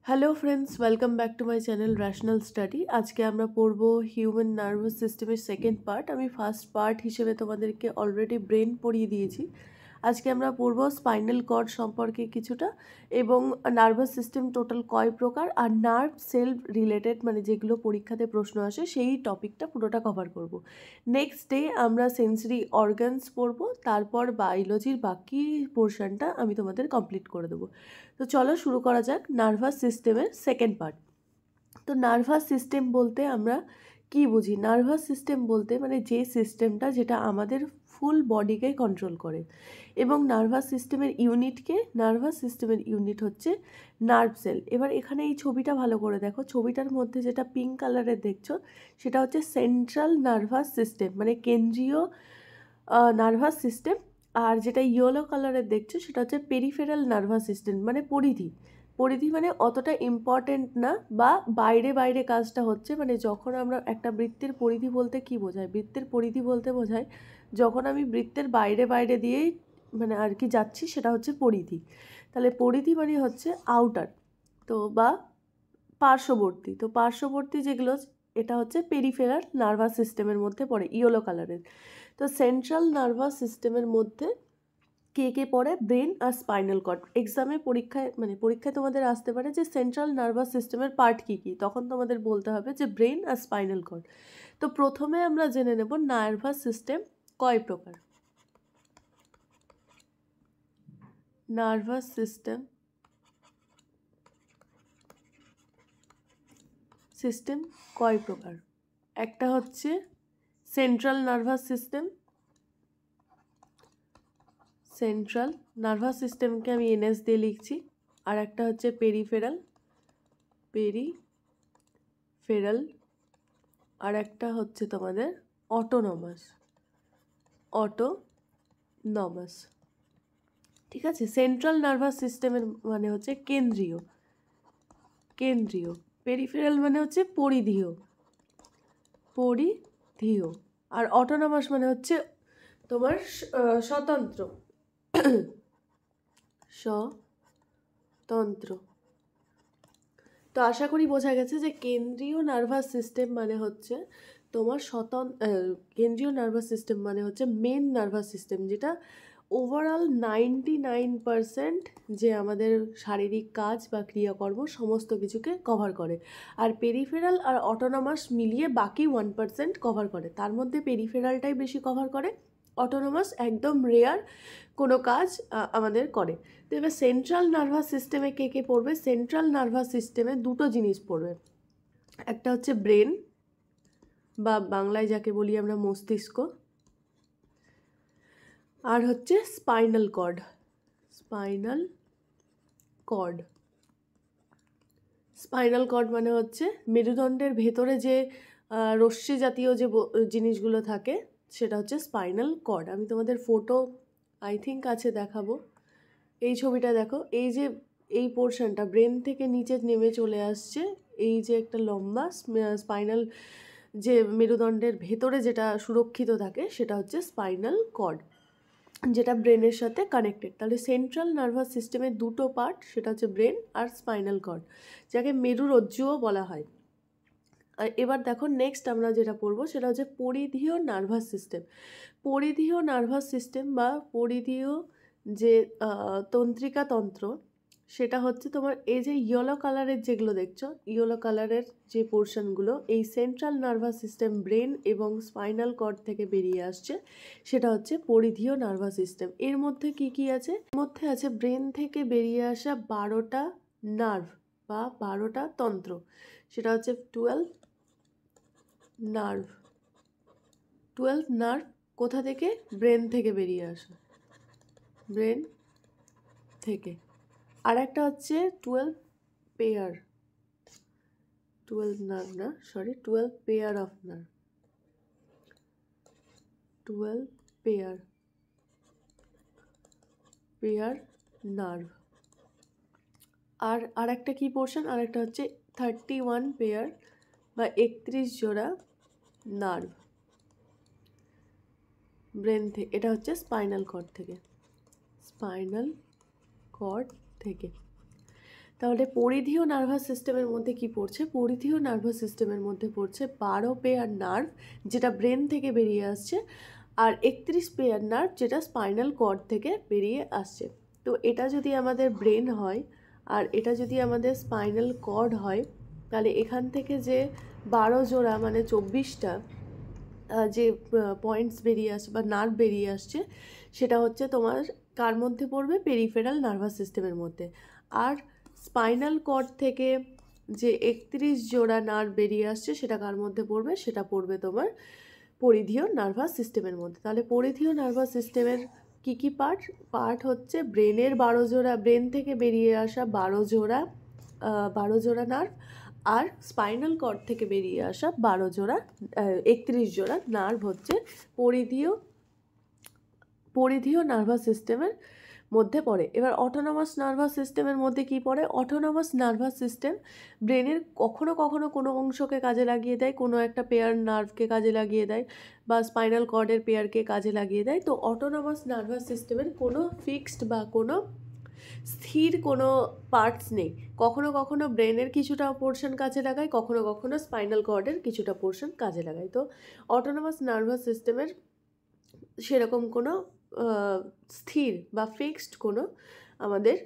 Hello friends, welcome back to my channel rational study. আজকে আমরা পড়ব হিউম্যান নার্ভাস সিস্টেমের সেকেন্ড পার্ট। আমি ফার্স্ট পার্ট হিসেবে তোমাদেরকে অলরেডি ব্রেন পড়িয়ে দিয়েছি। আজকে আমরা পড়ব স্পাইনাল কর্ড সম্পর্কে কিছুটা, এবং নার্ভাস সিস্টেম টোটাল কয় প্রকার, আর নার্ভ সেল রিলেটেড মানে যেগুলো পরীক্ষাতে প্রশ্ন আসে সেই টপিকটা পুরোটা কভার করব। নেক্সট ডে আমরা সেন্সরি অর্গানস পড়ব, তারপর বায়োলজির বাকি পোর্শনটা আমি তোমাদের কমপ্লিট করে দেবো। তো চলো শুরু করা যাক নার্ভাস সিস্টেমের সেকেন্ড পার্ট। তো নার্ভাস সিস্টেম বলতে আমরা কি বুঝি? নার্ভাস সিস্টেম বলতে মানে যে সিস্টেমটা যেটা আমাদের ফুল বডিকে কন্ট্রোল করে, এবং নার্ভাস সিস্টেমের ইউনিট হচ্ছে নার্ভ সেল। এবার এখানে এই ছবিটা ভালো করে দেখো, ছবিটার মধ্যে যেটা পিঙ্ক কালারের দেখছো সেটা হচ্ছে সেন্ট্রাল নার্ভাস সিস্টেম, মানে কেন্দ্রীয় নার্ভাস সিস্টেম। আর যেটা ইয়েলো কালারের দেখছো সেটা হচ্ছে পেরিফেরাল নার্ভাস সিস্টেম, মানে পরিধি। পরিধি মানে অতটা ইম্পর্টেন্ট না, বা বাইরে বাইরে কাজটা হচ্ছে। মানে যখন আমরা একটা বৃত্তের পরিধি বলতে কি বোঝায়, বৃত্তের পরিধি বলতে বোঝায় যখন আমি বৃত্তের বাইরে বাইরে দিয়েই মানে আর কি যাচ্ছি, সেটা হচ্ছে পরিধি। তাহলে পরিধি মানে হচ্ছে আউটার, তো বা পার্শ্ববর্তী। তো পার্শ্ববর্তী যেগুলো, এটা হচ্ছে পেরিফেরাল নার্ভাস সিস্টেমের মধ্যে পড়ে, ইয়েলো কালারের। তো সেন্ট্রাল নার্ভাস সিস্টেমের মধ্যে কে কে পড়ে? ব্রেন আর স্পাইনাল কর্ড। এক্সামে পরীক্ষায় তোমাদের আসতে পারে যে সেন্ট্রাল নার্ভাস সিস্টেমের পার্ট কী কী, তখন তোমাদের বলতে হবে যে ব্রেন আর স্পাইনাল কর্ড। তো প্রথমে আমরা জেনে নেব নার্ভাস সিস্টেম কয় প্রকার। নার্ভাস সিস্টেম কয় প্রকার? একটা হচ্ছে সেন্ট্রাল নার্ভাস সিস্টেমকে আমি এনএস দিয়ে লিখছি। আর একটা হচ্ছে পেরিফেরাল, আর একটা হচ্ছে তোমাদের অটোনমাস। ঠিক আছে। সেন্ট্রাল নার্ভাস সিস্টেমের মানে হচ্ছে কেন্দ্রীয়। পেরিফেরাল মানে হচ্ছে পরিধীয়। আর অটোনমাস মানে হচ্ছে তোমার স্বতন্ত্র। তো আশা করি বোঝা গেছে যে কেন্দ্রীয় নার্ভাস সিস্টেম মানে হচ্ছে তোমার কেন্দ্রীয় নার্ভাস সিস্টেম মানে হচ্ছে মেন নার্ভাস সিস্টেম, যেটা ওভারঅল 99% যে আমাদের শারীরিক কাজ বা ক্রিয়াকর্ম সমস্ত কিছুকে কভার করে। আর পেরিফেরাল আর অটোনমাস মিলিয়ে বাকি 1% কভার করে। তার মধ্যে পেরিফেরালটাই বেশি কভার করে, অটোনমাস একদম রেয়ার কোনো কাজ আমাদের করে। তো এবার সেন্ট্রাল নার্ভাস সিস্টেমে কে কে পড়বে? সেন্ট্রাল নার্ভাস সিস্টেমে দুটো জিনিস পড়বে। একটা হচ্ছে ব্রেন, বা বাংলায় যাকে বলি আমরা মস্তিষ্ক, আর হচ্ছে স্পাইনাল কর্ড। স্পাইনাল কর্ড মানে হচ্ছে মেরুদণ্ডের ভেতরে যে রশ্মি জাতীয় যে জিনিসগুলো থাকে সেটা হচ্ছে স্পাইনাল কর্ড। আমি তোমাদের ফটো আই থিঙ্ক আছে, দেখাবো। এই ছবিটা দেখো, এই যে এই পোর্শনটা ব্রেন থেকে নিচে নেমে চলে আসছে, এই যে একটা লম্বা স্পাইনাল, যে মেরুদণ্ডের ভেতরে যেটা সুরক্ষিত থাকে সেটা হচ্ছে স্পাইনাল কর্ড, যেটা ব্রেনের সাথে কানেক্টেড। তাহলে সেন্ট্রাল নার্ভাস সিস্টেমের দুটো পার্ট, সেটা হচ্ছে ব্রেন আর স্পাইনাল কর্ড, যাকে মেরুরজ্জুও বলা হয়। আর এবার দেখো নেক্সট আমরা যেটা পড়বো সেটা হচ্ছে পরিধীয় নার্ভাস সিস্টেম বা পরিধীয় যে তন্ত্রিকা তন্ত্র, সেটা হচ্ছে তোমার এই যে ইয়েলো কালারের যেগুলো দেখছো, ইয়েলো কালারের যে পোর্শনগুলো এই সেন্ট্রাল নার্ভাস সিস্টেম, ব্রেন এবং স্পাইনাল কর্ড থেকে বেরিয়ে আসছে, সেটা হচ্ছে পরিধীয় নার্ভাস সিস্টেম। এর মধ্যে কি কি আছে? এর মধ্যে আছে ব্রেন থেকে বেরিয়ে আসা 12টা নার্ভ বা 12টা তন্ত্র, সেটা হচ্ছে 12 নার্ভ। কোথা থেকে? ব্রেন থেকে বেরিয়ে আসে, ব্রেন থেকে। আর একটা হচ্ছে 12 pair of nerve, 12 pair nerve. আর একটা কি পোর্শন? আর একটা হচ্ছে 31 পেয়ার বা 31 জোড়া নার্ভ ব্রেন থেকে। এটা হচ্ছে স্পাইনাল কর্ড থেকে। তাহলে পরিধীয় নার্ভাস সিস্টেমের মধ্যে কি পড়ছে? পরিধীয় নার্ভাস সিস্টেমের মধ্যে পড়ছে 12 পেয়ার নার্ভ, যেটা ব্রেন থেকে বেরিয়ে আসছে, আর 31 পেয়ার নার্ভ, যেটা স্পাইনাল কর্ড থেকে বেরিয়ে আসছে। তো এটা যদি আমাদের ব্রেন হয় আর এটা যদি আমাদের স্পাইনাল কর্ড হয়, তাহলে এখান থেকে যে 12 জোড়া মানে 24টা যে পয়েন্টস বেরিয়ে আসছে বা নার্ভ বেরিয়ে আসছে, সেটা হচ্ছে তোমার কার মধ্যে পড়বে? পেরিফেরাল নার্ভাস সিস্টেমের মধ্যে। আর স্পাইনাল কর্ড থেকে যে 31 জোড়া নার্ভ বেরিয়ে আসছে, সেটা কার মধ্যে পড়বে? সেটা পড়বে তোমার পরিধীয় নার্ভাস সিস্টেমের মধ্যে। তাহলে পরিধীয় নার্ভাস সিস্টেমের কি কি পার্ট? পার্ট হচ্ছে ব্রেনের 12 জোড়া, ব্রেন থেকে বেরিয়ে আসা 12 জোড়া নার্ভ, আর স্পাইনাল কর্ড থেকে বেরিয়ে আসা 31 জোড়া নার্ভ হচ্ছে পরিধীয় নার্ভাস সিস্টেমের মধ্যে পড়ে। এবার অটোনমাস নার্ভাস সিস্টেমের মধ্যে কি পড়ে? অটোনমাস নার্ভাস সিস্টেম ব্রেনের কখনো কখনো কোনো অংশকে কাজে লাগিয়ে দেয়, কোনো একটা পেয়ার নার্ভকে কাজে লাগিয়ে দেয়, বা স্পাইনাল কর্ডের পেয়ারকে কাজে লাগিয়ে দেয়। তো অটোনমাস নার্ভাস সিস্টেমের কোনো ফিক্সড বা কোনো স্থির কোনো পার্টস নেই। কখনো কখনো ব্রেনের কিছুটা পোর্শন কাজে লাগায়, কখনো কখনো স্পাইনাল কর্ডের কিছুটা পোর্শন কাজে লাগায়। তো অটোনমাস নার্ভাস সিস্টেমের সেরকম কোনো স্থির বা ফিক্সড কোনো আমাদের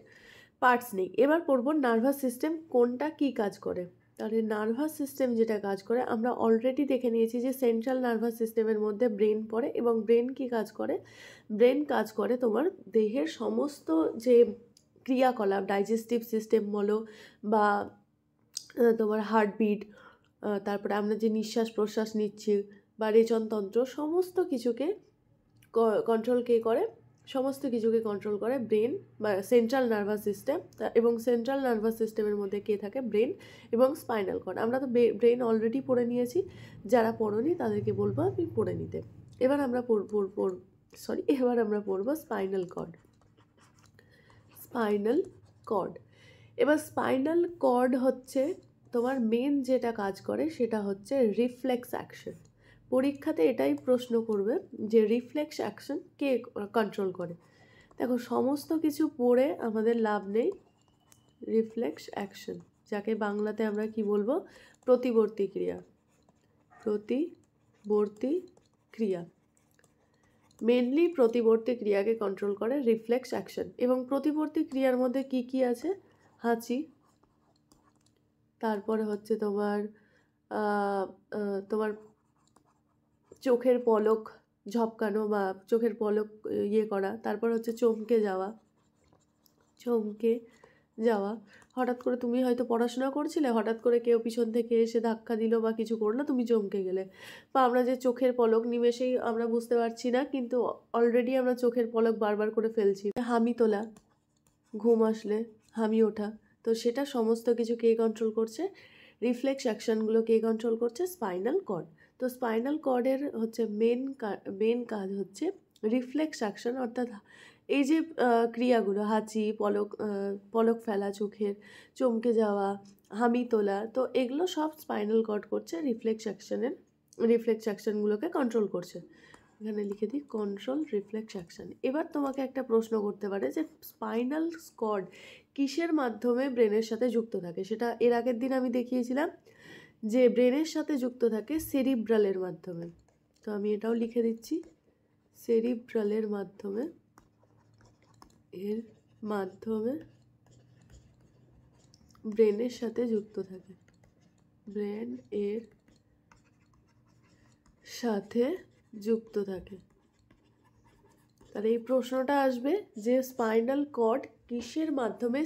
পার্টস নেই। এবার পড়বো নার্ভাস সিস্টেম কোনটা কি কাজ করে। তাহলে নার্ভাস সিস্টেম যেটা কাজ করে, আমরা অলরেডি দেখে নিয়েছি যে সেন্ট্রাল নার্ভাস সিস্টেমের মধ্যে ব্রেন পড়ে, এবং ব্রেন কি কাজ করে? ব্রেন কাজ করে তোমার দেহের সমস্ত যে ক্রিয়াকলাপ, ডাইজেস্টিভ সিস্টেম বলো বা তোমার হার্টবিট, তারপরে আমরা যে নিঃশ্বাস প্রশ্বাস নিচ্ছি বা রেচনতন্ত্র, সমস্ত কিছুকে কন্ট্রোল কে করে? সমস্ত কিছুকে কন্ট্রোল করে ব্রেন বা সেন্ট্রাল নার্ভাস সিস্টেম। এবং সেন্ট্রাল নার্ভাস সিস্টেমের মধ্যে কে থাকে? ব্রেন এবং স্পাইনাল কর্ড। আমরা তো ব্রেন অলরেডি পড়ে নিয়েছি, যারা পড়োনি তাদেরকে বলবো আমি পড়ে নিতে। এবার আমরা পড়বো স্পাইনাল কর্ড। Spinal cord. এবার স্পাইনাল কর্ড হচ্ছে তোমার মেন যেটা কাজ করে, সেটা হচ্ছে রিফ্লেক্স অ্যাকশন। পরীক্ষাতে এটাই প্রশ্ন করবে যে রিফ্লেক্স অ্যাকশন কে কন্ট্রোল করে। দেখো, সমস্ত কিছু পড়ে আমাদের লাভ নেই। রিফ্লেক্স অ্যাকশন, যাকে বাংলাতে আমরা কি বলবো? প্রতিবর্তী ক্রিয়া। প্রতিবর্তী ক্রিয়া, মেনলি প্রতিবর্তী ক্রিয়াকে কন্ট্রোল করে রিফ্লেক্স অ্যাকশন। এবং প্রতিবর্তী ক্রিয়ার মধ্যে কি কি আছে? হাঁচি, তারপরে হচ্ছে তোমার চোখের পলক ঝপকানো বা চোখের পলক করা, তারপর হচ্ছে চমকে যাওয়া। হঠাৎ করে তুমি হয়তো পড়াশোনা করছিলে, হঠাৎ করে কেউ পিছন থেকে এসে ধাক্কা দিল বা কিছু করলো, তুমি চমকে গেলে। বা আমরা যে চোখের পলক নিমেষেই আমরা বুঝতে পারছি না, কিন্তু অলরেডি আমরা চোখের পলক বারবার করে ফেলছি। হামি তোলা, ঘুম আসলে হামি ওঠা, তো সেটা সমস্ত কিছু কে কন্ট্রোল করছে? রিফ্লেক্স অ্যাকশনগুলো কে কন্ট্রোল করছে? Spinal cord. তো স্পাইনাল কর্ডের হচ্ছে মেন কাজ হচ্ছে রিফ্লেক্স অ্যাকশন, অর্থাৎ এই যে ক্রিয়াগুলো, হাঁচি, পলক ফেলা চোখের, চমকে যাওয়া, হামি তোলা, তো এগুলো সব স্পাইনাল কর্ড করছে। রিফ্লেক্স অ্যাকশনগুলোকে কন্ট্রোল করছে। এখানে লিখে দিই কন্ট্রোল রিফ্লেক্স অ্যাকশন। এবার তোমাকে একটা প্রশ্ন করতে পারে যে স্পাইনাল কর্ড কিসের মাধ্যমে ব্রেনের সাথে যুক্ত থাকে। সেটা এর আগের দিন আমি দেখিয়েছিলাম যে ব্রেনের সাথে যুক্ত থাকে সেরিব্রালের মাধ্যমে। তো আমি এটাও লিখে দিচ্ছি, সেরিব্রালের মাধ্যমে ব্রেনের সাথে যুক্ত থাকে। ব্রেন এর সাথে যুক্ত থাকে। তাহলে এই প্রশ্নটা আসবে যে স্পাইনাল কর্ড কিসের মাধ্যমে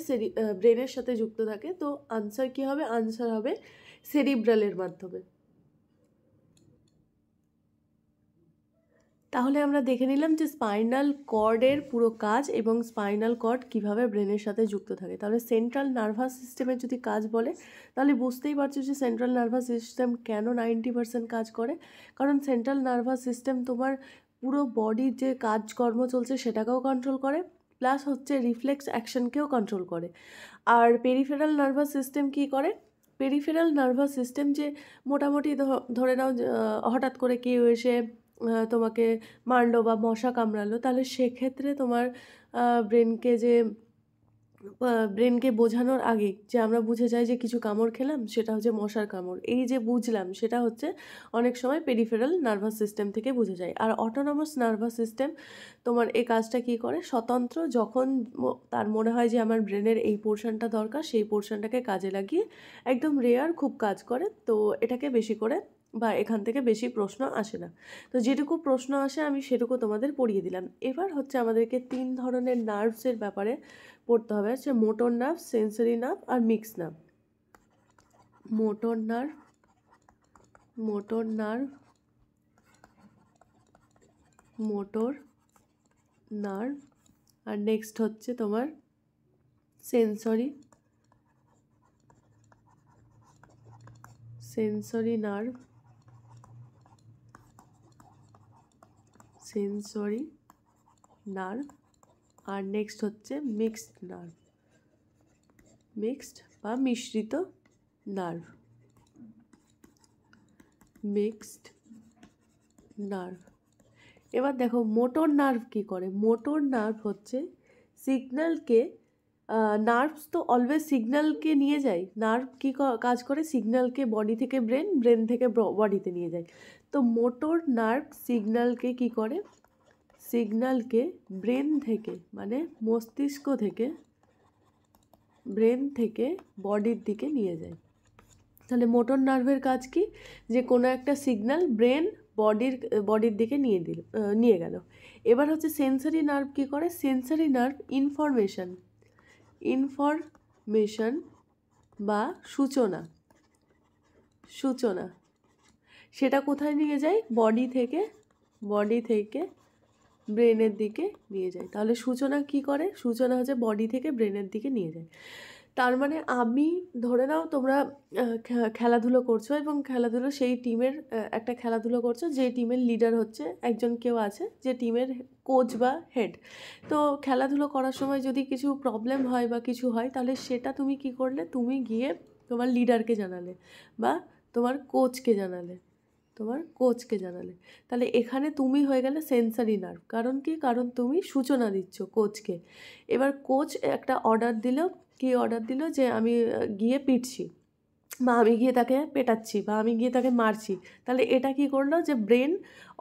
ব্রেনের সাথে যুক্ত থাকে। তো আনসার কি হবে? আনসার হবে সেরিব্রালের মাধ্যমে। তাহলে আমরা দেখে নিলাম যে স্পাইনাল কর্ডের পুরো কাজ এবং স্পাইনাল কর্ড কিভাবে ব্রেনের সাথে যুক্ত থাকে। তাহলে সেন্ট্রাল নার্ভাস সিস্টেমের যদি কাজ বলে, তাহলে বুঝতেই পারছো যে সেন্ট্রাল নার্ভাস সিস্টেম কেন 90% কাজ করে। কারণ সেন্ট্রাল নার্ভাস সিস্টেম তোমার পুরো বডির যে কাজকর্ম চলছে সেটাকেও কন্ট্রোল করে, প্লাস হচ্ছে রিফ্লেক্স অ্যাকশনকেও কন্ট্রোল করে। আর পেরিফেরাল নার্ভাস সিস্টেম কি করে? পেরিফেরাল নার্ভাস সিস্টেম যে মোটামুটি ধরে নাও হঠাৎ করে কেউ এসে তোমাকে মারলো বা মশা কামড়ালো, তাহলে সেক্ষেত্রে তোমার ব্রেনকে যে ব্রেনকে বোঝানোর আগে যে আমরা বুঝে যাই যে কিছু কামড় খেলাম সেটা হচ্ছে মশার কামড়, এই যে বুঝলাম সেটা হচ্ছে অনেক সময় পেরিফেরাল নার্ভাস সিস্টেম থেকে বুঝে যায়। আর অটোনমাস নার্ভাস সিস্টেম তোমার এই কাজটা কি করে, স্বতন্ত্র যখন তার মনে হয় যে আমার ব্রেনের এই পোর্শনটা দরকার সেই পোর্শনটাকে কাজে লাগিয়ে একদম রেয়ার খুব কাজ করে। তো এটাকে বেশি করে বা এখান থেকে বেশি প্রশ্ন আসে না। তো যেটুকু প্রশ্ন আসে আমি সেটুকু তোমাদের পড়িয়ে দিলাম। এবার হচ্ছে আমাদেরকে 3 ধরনের নার্ভসের ব্যাপারে পড়তে হবে, হচ্ছে মোটর নার্ভ, সেন্সরি নার্ভ আর mix nerve. Motor nerve, motor nerve, motor nerve, আর নেক্সট হচ্ছে তোমার sensory, sensory nerve, sensory nerve, আর নেক্সট হচ্ছে মিক্সড নার্ভ, মিক্সড বা মিশ্রিত নার্ভ, মিক্সড নার্ভ। এবার দেখো মোটর নার্ভ কী করে। মোটর নার্ভ হচ্ছে সিগন্যালকে, নার্ভস তো অলওয়েজ সিগন্যালকে নিয়ে যায়। নার্ভ কী কাজ করে, সিগন্যালকে বডি থেকে ব্রেন, ব্রেন থেকে বডিতে নিয়ে যায়। তো মোটর নার্ভ সিগন্যালকে কী করে, সিগন্যালকে ব্রেন থেকে মানে মস্তিষ্ক থেকে, ব্রেন থেকে বডির দিকে নিয়ে যায়। তাহলে মোটর নার্ভের কাজ কি, যে কোনো একটা সিগন্যাল ব্রেন বডির দিকে নিয়ে গেল। এবার হচ্ছে সেন্সরি নার্ভ কী করে, সেন্সরি নার্ভ ইনফরমেশন বা সূচনা সেটা কোথায় নিয়ে যায়, বডি থেকে ব্রেনের দিকে নিয়ে যায়। তাহলে সূচনা কি করে, সূচনা হচ্ছে বডি থেকে ব্রেনের দিকে নিয়ে যায়। তার মানে আমি ধরে নাও তোমরা খেলাধুলো করছো এবং খেলাধুলো সেই টিমের একটা খেলাধুলো করছো, যে টিমের লিডার হচ্ছে একজন কেউ আছে, যে টিমের কোচ বা হেড। তো খেলাধুলো করার সময় যদি কিছু প্রবলেম হয় বা কিছু হয়, তাহলে সেটা তুমি কি করলে, তুমি গিয়ে তোমার লিডারকে জানালে বা তোমার কোচকে জানালে, তাহলে এখানে তুমি হয়ে গেলে সেন্সরি নার্ভ। কারণ কি, কারণ তুমি সূচনা দিচ্ছ কোচকে। এবার কোচ একটা অর্ডার দিল, কি অর্ডার দিল, যে আমি গিয়ে পিটছি বা আমি গিয়ে তাকে পেটাচ্ছি বা আমি গিয়ে তাকে মারছি। তাহলে এটা কি করলো, যে ব্রেন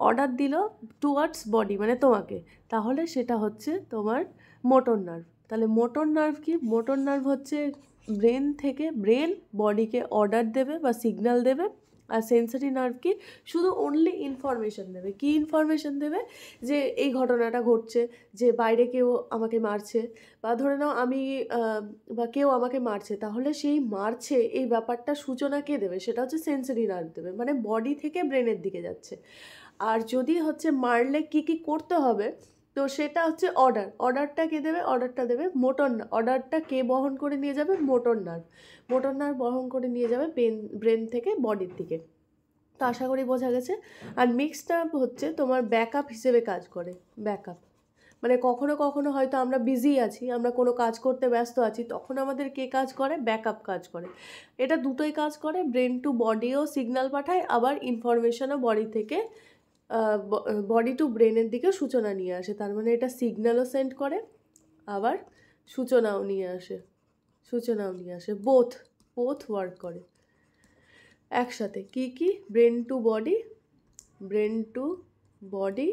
অর্ডার দিল টুয়ার্ডস বডি মানে তোমাকে, তাহলে সেটা হচ্ছে তোমার মোটর নার্ভ। তাহলে মোটর নার্ভ কি, মোটর নার্ভ হচ্ছে ব্রেন থেকে ব্রেন বডিকে অর্ডার দেবে বা সিগন্যাল দেবে। আর সেন্সরি নার্ভ কি, শুধু অনলি ইনফরমেশন দেবে। কি ইনফরমেশন দেবে, যে এই ঘটনাটা ঘটছে, যে বাইরে কেউ আমাকে মারছে, বা ধরে নাও আমি বা কেউ আমাকে মারছে, তাহলে সেই মারছে এই ব্যাপারটা সূচনা কে দেবে, সেটা হচ্ছে সেন্সরি নার্ভ দেবে, মানে বডি থেকে ব্রেনের দিকে যাচ্ছে। আর যদি হচ্ছে মারলে কি কি করতে হবে, তো সেটা হচ্ছে অর্ডারটা কে দেবে, অর্ডারটা দেবে মোটর নার্ভ। অর্ডারটা কে বহন করে নিয়ে যাবে, মোটর নার্ভ বহন করে নিয়ে যাবে ব্রেন থেকে বডির দিকে। তো আশা করি বোঝা গেছে। আর মিক্সড নার্ভ হচ্ছে তোমার ব্যাকআপ হিসেবে কাজ করে। ব্যাকআপ মানে কখনো কখনো হয়তো আমরা বিজি আছি, আমরা কোনো কাজ করতে ব্যস্ত আছি, তখন আমাদের কে কাজ করে, ব্যাকআপ কাজ করে। এটা দুটোই কাজ করে, ব্রেন টু বডিও সিগন্যাল পাঠায়, আবার ইনফরমেশনও বডি টু ব্রেনের দিকে সূচনা নিয়ে আসে। তার মানে এটা সিগন্যালও সেন্ড করে, আবার সূচনাও নিয়ে আসে। বোথ ওয়ার্ক করে একসাথে। কি ব্রেন টু বডি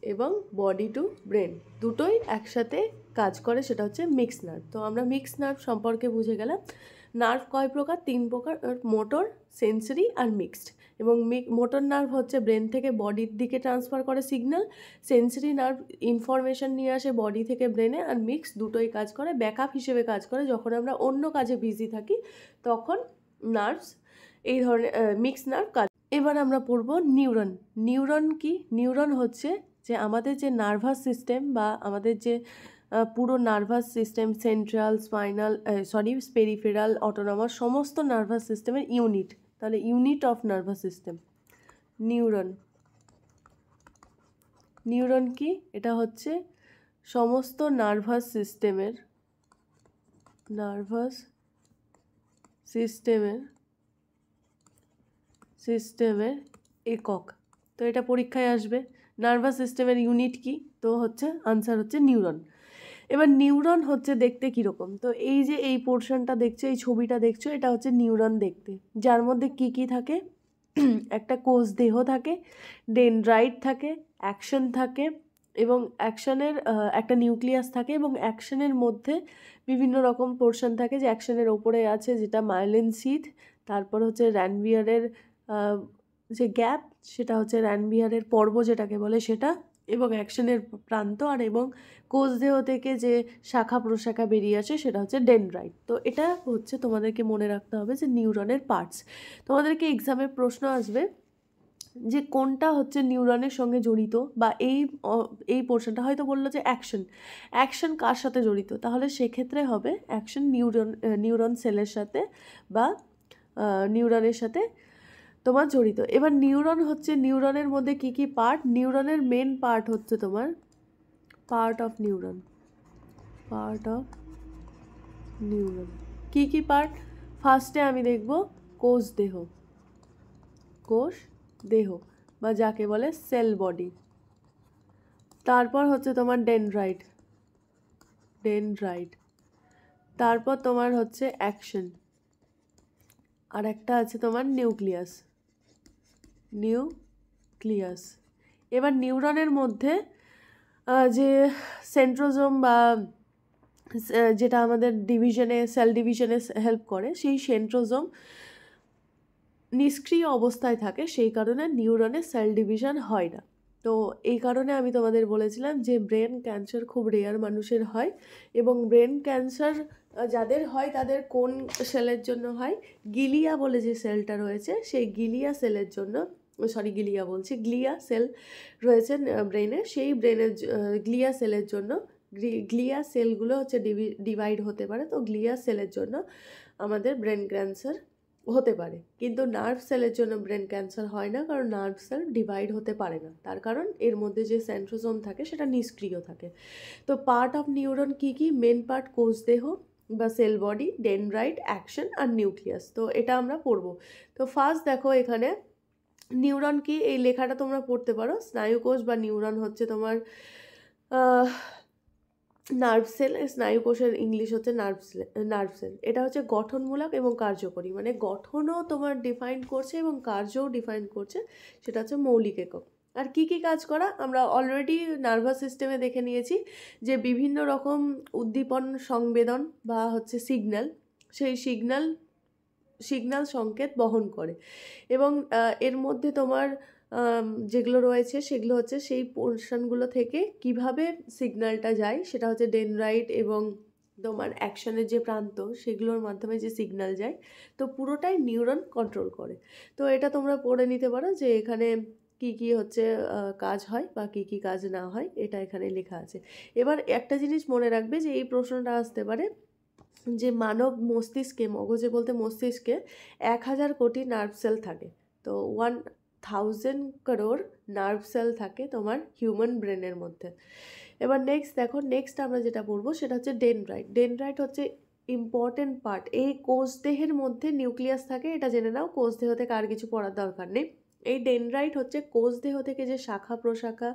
এবং বডি টু ব্রেন দুটোই একসাথে কাজ করে, সেটা হচ্ছে মিক্স নার্ভ। তো আমরা মিক্স নার্ভ সম্পর্কে বুঝে গেলাম। নার্ভ কয় প্রকার, 3 প্রকার, মোটর, সেন্সরি আর মিক্সড। এবং মোটর নার্ভ হচ্ছে ব্রেন থেকে বডির দিকে ট্রান্সফার করে সিগন্যাল, সেন্সরি নার্ভ ইনফরমেশন নিয়ে আসে বডি থেকে ব্রেনে, আর মিক্স দুটোই কাজ করে, ব্যাকআপ হিসেবে কাজ করে। যখন আমরা অন্য কাজে বিজি থাকি তখন নার্ভস এই ধরনের মিক্স নার্ভ কাজ। এবার আমরা পড়ব নিউরন কি, নিউরন হচ্ছে যে আমাদের যে নার্ভাস সিস্টেম বা আমাদের যে পুরো nervous system, central, spinal, peripheral, autonomous, সমস্ত নার্ভাস সিস্টেমের ইউনিট। তাহলে unit of nervous system neuron কি, এটা হচ্ছে সমস্ত নার্ভাস সিস্টেমের একক। তো এটা পরীক্ষায় আসবে, নার্ভাস সিস্টেমের ইউনিট কি, তো হচ্ছে আনসার হচ্ছে নিউরন। এবার নিউরন হচ্ছে দেখতে কীরকম, তো এই যে এই পোর্শনটা দেখছো, এই ছবিটা দেখছো, এটা হচ্ছে নিউরন দেখতে, যার মধ্যে কি কি থাকে, একটা কোষ দেহ থাকে, ডেনড্রাইট থাকে, অ্যাকশন থাকে, এবং অ্যাকশনের একটা নিউক্লিয়াস থাকে, এবং অ্যাকশনের মধ্যে বিভিন্ন রকম পোর্শন থাকে, যে অ্যাকশনের ওপরে আছে যেটা মাইলিন সিথ, তারপর হচ্ছে র্যানভিয়ারের যে গ্যাপ, সেটা হচ্ছে র্যানভিয়ারের পর্ব যেটাকে বলে সেটা, এবং অ্যাকশনের প্রান্ত, আর এবং কোষ দেহ থেকে যে শাখা প্রশাখা বেরিয়ে আসে সেটা হচ্ছে ডেনড্রাইট। তো এটা হচ্ছে তোমাদেরকে মনে রাখতে হবে যে নিউরনের পার্টস। তোমাদেরকে এক্সামে প্রশ্ন আসবে যে কোনটা হচ্ছে নিউরনের সঙ্গে জড়িত, বা এই পোর্শনটা হয়তো বললো যে অ্যাকশন কার সাথে জড়িত, তাহলে সেক্ষেত্রে হবে অ্যাকশন নিউরন সেলের সাথে বা নিউরনের সাথে তোমার জড়িত। এবার নিউরন হচ্ছে, নিউরনের মধ্যে কি কি পার্ট, নিউরনের মেন পার্ট হচ্ছে তোমার পার্ট অফ নিউরন। কি কি পার্ট, ফার্স্টে আমি দেখব কোষ দেহ বা যাকে বলে সেল বডি, তারপর হচ্ছে তোমার ডেনড্রাইট, তারপর তোমার হচ্ছে অ্যাকশন, আর একটা আছে তোমার নিউক্লিয়াস। এবার নিউরনের মধ্যে যে সেন্ট্রোজোম বা যেটা আমাদের সেল ডিভিশনে হেল্প করে, সেই সেন্ট্রোজোম নিষ্ক্রিয় অবস্থায় থাকে, সেই কারণে নিউরনে সেল ডিভিশন হয় না। তো এই কারণে আমি তোমাদের বলেছিলাম যে ব্রেন ক্যান্সার খুব রেয়ার মানুষের হয়, এবং ব্রেন ক্যান্সার যাদের হয় তাদের কোন সেলের জন্য হয়, গিলিয়া বলে যে সেলটা রয়েছে সেই গ্লিয়া সেল রয়েছে ব্রেনে, সেই গ্লিয়া সেলের জন্য, গ্লিয়া সেলগুলো হচ্ছে ডিভাইড হতে পারে, তো গ্লিয়া সেলের জন্য আমাদের ব্রেন ক্যান্সার হতে পারে। কিন্তু নার্ভ সেলের জন্য ব্রেন ক্যান্সার হয় না, কারণ নার্ভ সেল ডিভাইড হতে পারে না, তার কারণ এর মধ্যে যে সেন্ট্রোজোম থাকে সেটা নিষ্ক্রিয় থাকে। তো পার্ট অফ নিউরন কি কি, মেন পার্ট কোষ দেহ বা সেল বডি, ডেনড্রাইট, অ্যাকশন আর নিউক্লিয়াস। তো এটা আমরা পড়বো। তো ফার্স্ট দেখো এখানে নিউরন কি, এই লেখাটা তোমরা পড়তে পারো, স্নায়ুকোষ বা নিউরন হচ্ছে তোমার নার্ভ সেল, স্নায়ুকোষের ইংলিশ হচ্ছে নার্ভ সেল। এটা হচ্ছে গঠনমূলক এবং কার্যকরী, মানে গঠনও তোমার ডিফাইন করছে এবং কার্যও ডিফাইন করছে, সেটা হচ্ছে মৌলিক একক। আর কি কি কাজ করা আমরা অলরেডি নার্ভাস সিস্টেমে দেখে নিয়েছি, যে বিভিন্ন রকম উদ্দীপন সংবেদন বা হচ্ছে সেই সিগন্যাল সংকেত বহন করে, এবং এর মধ্যে তোমার যেগুলো রয়েছে সেগুলো হচ্ছে সেই পোর্শনগুলো থেকে কিভাবে সিগন্যালটা যায়, সেটা হচ্ছে ডেনড্রাইট এবং তোমার অ্যাকশনের যে প্রান্ত, সেগুলোর মাধ্যমে যে সিগন্যাল যায়, তো পুরোটাই নিউরন কন্ট্রোল করে। তো এটা তোমরা পড়ে নিতে পারো যে এখানে কি কি হচ্ছে কাজ হয় বা কি কি কাজ না হয়, এটা এখানে লেখা আছে। এবার একটা জিনিস মনে রাখবে যে এই প্রশ্নটা আসতে পারে যে মানব মস্তিষ্কে, মগজে বলতে মস্তিষ্কে 1000 কোটি নার্ভ সেল থাকে, তো 1000 crore নার্ভ সেল থাকে তোমার হিউম্যান ব্রেনের মধ্যে। এবার নেক্সট আমরা যেটা পড়বো সেটা হচ্ছে ডেনড্রাইট হচ্ছে ইম্পর্টেন্ট পার্ট। এই কোষ দেহের মধ্যে নিউক্লিয়াস থাকে, এটা জেনে নাও, কোষ দেহ থেকে আর কিছু পড়ার দরকার নেই। এই ডেনড্রাইট হচ্ছে কোষ দেহ থেকে যে শাখা প্রশাখা,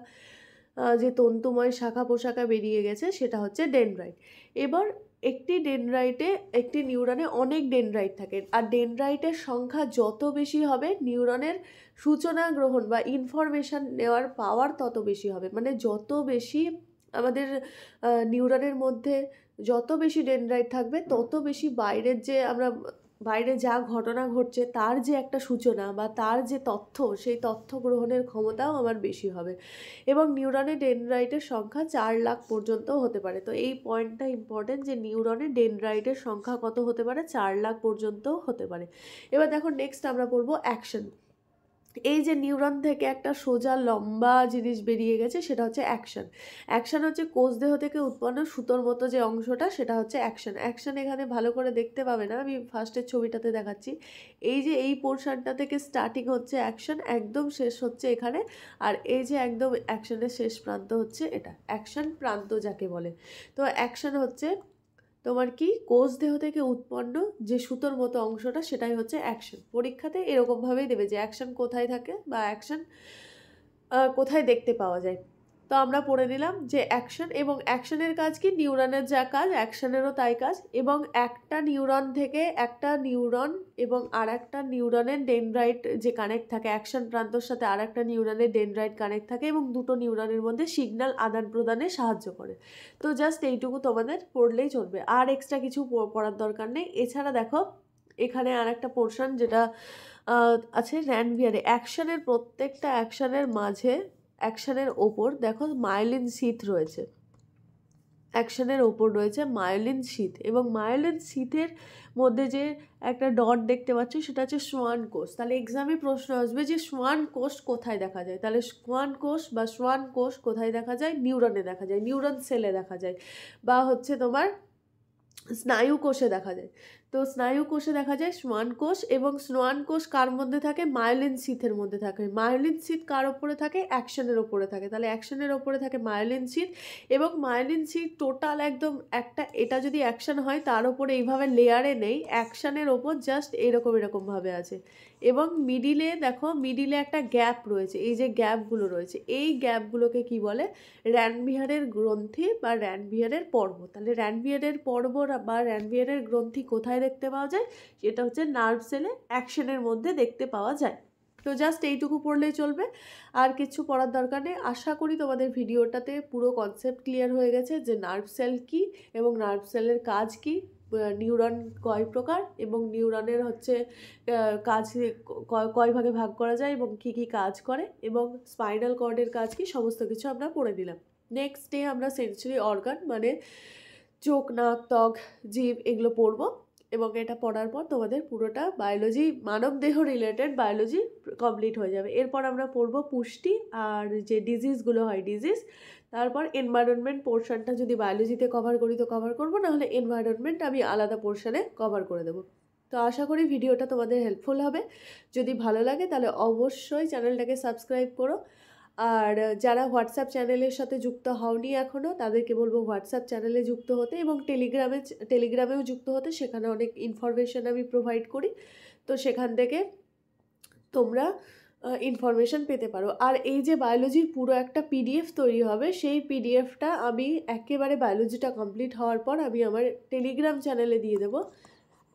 যে তন্তুময় শাখা প্রশাখা বেরিয়ে গেছে, সেটা হচ্ছে ডেনড্রাইট। এবার একটি নিউরনে অনেক ডেনড্রাইট থাকে, আর ডেনড্রাইটের সংখ্যা যত বেশি হবে নিউরনের সূচনা গ্রহণ বা ইনফরমেশান নেওয়ার পাওয়ার তত বেশি হবে, মানে যত বেশি আমাদের নিউরনের মধ্যে যত বেশি ডেনড্রাইট থাকবে তত বেশি বাইরে যা ঘটনা ঘটছে তার যে একটা সূচনা বা তার যে তথ্য, সেই তথ্য গ্রহণের ক্ষমতাও আমার বেশি হবে। এবং নিউরনে ডেনড্রাইটের সংখ্যা 4 লাখ পর্যন্ত হতে পারে। তো এই পয়েন্টটা ইম্পর্টেন্ট যে নিউরনে ডেনড্রাইটের সংখ্যা কত হতে পারে, 4 লাখ পর্যন্ত হতে পারে। এবার দেখো নেক্সট আমরা পড়বো অ্যাকশন। এই যে নিউরন থেকে একটা সোজা লম্বা জিনিস বেরিয়ে গেছে, সেটা হচ্ছে অ্যাকশন হচ্ছে কোষ দেহ থেকে উৎপন্ন সুতোর মতো যে অংশটা, সেটা হচ্ছে অ্যাকশন এখানে ভালো করে দেখতে পাবে না, আমি ফার্স্টের ছবিটাতে দেখাচ্ছি। এই যে এই পোর্শনটা থেকে স্টার্টিং হচ্ছে অ্যাকশন, একদম শেষ হচ্ছে এখানে, আর এই যে একদম অ্যাকশনের শেষ প্রান্ত হচ্ছে এটা, অ্যাকশন প্রান্ত যাকে বলে। তো অ্যাকশন হচ্ছে তোমার কি, কোষ দেহ থেকে উৎপন্ন যে সুতোর মতো অংশটা, সেটাই হচ্ছে অ্যাকশন। পরীক্ষাতে এরকমভাবেই দেবে যে অ্যাকশন কোথায় থাকে বা অ্যাকশন কোথায় দেখতে পাওয়া যায়। তো আমরা পড়ে নিলাম যে অ্যাকশন, এবং অ্যাকশনের কাজ কি, নিউরনের যা কাজ অ্যাকশনেরও তাই কাজ, এবং একটা নিউরন থেকে একটা নিউরন এবং আর একটা নিউরনের ডেনড্রাইট যে কানেক্ট থাকে, অ্যাকশন প্রান্তর সাথে আর একটা নিউরনের ডেনড্রাইট কানেক্ট থাকে এবং দুটো নিউরনের মধ্যে সিগন্যাল আদান প্রদানে সাহায্য করে। তো জাস্ট এইটুকু তোমাদের পড়লেই চলবে, আর এক্সট্রা কিছু পড়ার দরকার নেই। এছাড়া দেখো এখানে আর একটা পোর্শন যেটা আছে র্যানভিয়ারে, অ্যাকশনের প্রত্যেকটা অ্যাকশনের মাঝে, অ্যাকশনের ওপর দেখো মায়োলিন শীথ রয়েছে, অ্যাকশনের ওপর রয়েছে মায়োলিন শীথ, এবং মায়োলিন শীথের মধ্যে যে একটা ডট দেখতে পাচ্ছ সেটা হচ্ছে সোয়ান কোষ। তাহলে এক্সামে প্রশ্ন আসবে যে সোয়ান কোষ কোথায় দেখা যায়, তাহলে সোয়ান কোষ বা সোয়ান কোষ কোথায় দেখা যায়, নিউরনে দেখা যায়, নিউরন সেলে দেখা যায়, বা হচ্ছে তোমার স্নায়ু কোষে দেখা যায়। তো স্নায়ু কোষে দেখা যায় সোয়ান কোষ, এবং সোয়ান কোষ কার মধ্যে থাকে, মায়োলিন শীথের মধ্যে থাকে। মায়োলিন শীথ কার ওপরে থাকে, অ্যাকশনের ওপরে থাকে, তাহলে অ্যাকশনের ওপরে থাকে মায়োলিন শীথ, এবং মায়োলিন শীথ টোটাল একদম একটা, এটা যদি অ্যাকশন হয় তার ওপরে এইভাবে লেয়ারে নেই, অ্যাকশনের ওপর জাস্ট এরকমভাবে আছে, এবং মিডিলে দেখো, মিডিলে একটা গ্যাপ রয়েছে, এই যে গ্যাপগুলো রয়েছে, এই গ্যাপগুলোকে কি বলে, র্যানভিয়ারের গ্রন্থি বা র্যানভিয়ারের পর্ব। তাহলে র্যানভিয়ারের পর্ব বা র্যানভিয়ারের গ্রন্থি কোথায় দেখতে পাওয়া যায়, সেটা হচ্ছে নার্ভ সেলে অ্যাকশনের মধ্যে দেখতে পাওয়া যায়। তো জাস্ট এইটুকু পড়লেই চলবে, আর কিছু পড়ার দরকার নেই। আশা করি তোমাদের ভিডিওটাতে পুরো কনসেপ্ট ক্লিয়ার হয়ে গেছে যে নার্ভ সেল কী এবং নার্ভ সেলের কাজ কী, নিউরন কয় প্রকার, এবং নিউরনের হচ্ছে কাজ কয় ভাগে ভাগ করা যায় এবং কী কী কাজ করে, এবং স্পাইনাল কর্ডের কাজ কী, সমস্ত কিছু আমরা পড়ে দিলাম। নেক্সট ডে আমরা সেন্সরি অর্গান মানে চোখ, নাক, ত্বক, জিভ এগুলো পড়বো, এবং এটা পড়ার পর তোমাদের পুরোটা বায়োলজি, মানব দেহ রিলেটেড বায়োলজি কমপ্লিট হয়ে যাবে। এরপর আমরা পড়বো পুষ্টি আর যে ডিজিজগুলো হয় ডিজিজ, তারপর এনভায়রনমেন্ট পোর্শনটা যদি বায়োলজিতে কভার করি তো কভার করবো, নাহলে এনভায়রনমেন্ট আমি আলাদা পোর্শনে কভার করে দেবো। তো আশা করি ভিডিওটা তোমাদের হেল্পফুল হবে। যদি ভালো লাগে তাহলে অবশ্যই চ্যানেলটাকে সাবস্ক্রাইব করো, আর যারা হোয়াটসঅ্যাপ চ্যানেলের সাথে যুক্ত হওনি এখনও তাদেরকে বলবো হোয়াটসঅ্যাপ চ্যানেলে যুক্ত হতে, এবং টেলিগ্রামেও যুক্ত হতে, সেখানে অনেক ইনফরমেশান আমি প্রোভাইড করি, তো সেখান থেকে তোমরা ইনফরমেশান পেতে পারো। আর এই যে বায়োলজির পুরো একটা পিডিএফ তৈরি হবে, সেই পিডিএফটা আমি একেবারে বায়োলজিটা কমপ্লিট হওয়ার পর আমি আমার টেলিগ্রাম চ্যানেলে দিয়ে দেবো,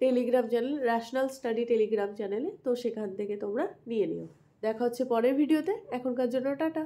Telegram channel national study Telegram চ্যানেলে, তো সেখান থেকে তোমরা নিয়ে নিও। দেখা হচ্ছে পরের ভিডিওতে, এখনকার জন্য টাটা।